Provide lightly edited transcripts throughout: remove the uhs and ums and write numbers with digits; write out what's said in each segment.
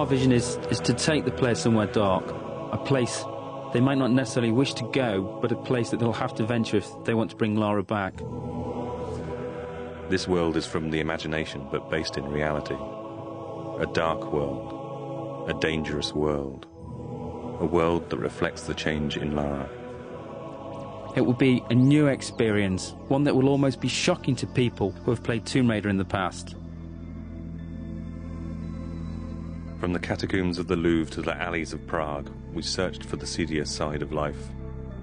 Our vision is to take the player somewhere dark, a place they might not necessarily wish to go, but a place that they'll have to venture if they want to bring Lara back. This world is from the imagination, but based in reality. A dark world, a dangerous world, a world that reflects the change in Lara. It will be a new experience, one that will almost be shocking to people who have played Tomb Raider in the past. From the catacombs of the Louvre to the alleys of Prague, we searched for the seedier side of life.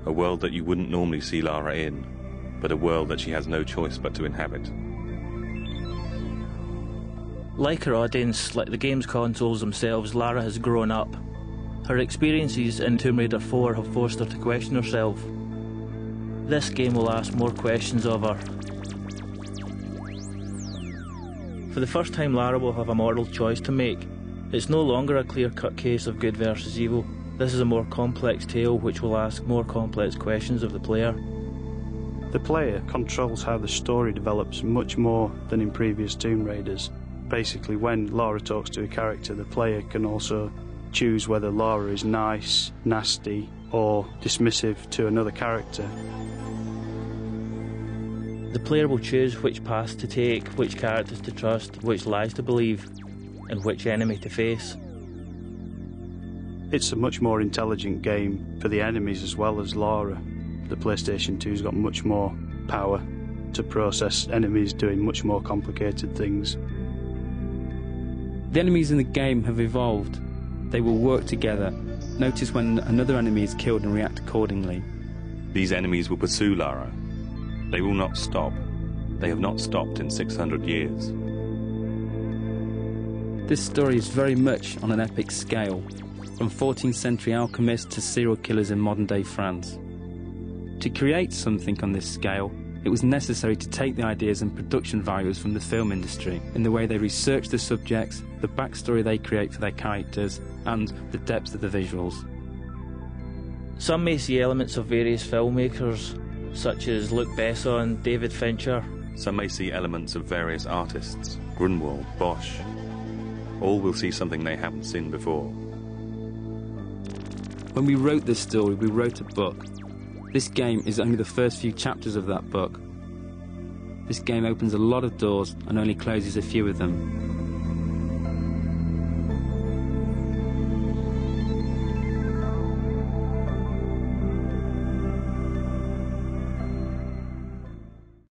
A world that you wouldn't normally see Lara in, but a world that she has no choice but to inhabit. Like her audience, like the game's consoles themselves, Lara has grown up. Her experiences in Tomb Raider 4 have forced her to question herself. This game will ask more questions of her. For the first time, Lara will have a moral choice to make. It's no longer a clear-cut case of good versus evil. This is a more complex tale which will ask more complex questions of the player. The player controls how the story develops much more than in previous Tomb Raiders. Basically, when Lara talks to a character, the player can also choose whether Lara is nice, nasty, or dismissive to another character. The player will choose which paths to take, which characters to trust, which lies to believe, and which enemy to face. It's a much more intelligent game for the enemies as well as Lara. The PlayStation 2's got much more power to process enemies doing much more complicated things. The enemies in the game have evolved. They will work together. Notice when another enemy is killed and react accordingly. These enemies will pursue Lara. They will not stop. They have not stopped in 600 years. This story is very much on an epic scale, from 14th century alchemists to serial killers in modern day France. To create something on this scale, it was necessary to take the ideas and production values from the film industry in the way they research the subjects, the backstory they create for their characters, and the depth of the visuals. Some may see elements of various filmmakers, such as Luc Besson, David Fincher. Some may see elements of various artists, Grunwald, Bosch. All will see something they haven't seen before. When we wrote this story, we wrote a book. This game is only the first few chapters of that book. This game opens a lot of doors and only closes a few of them.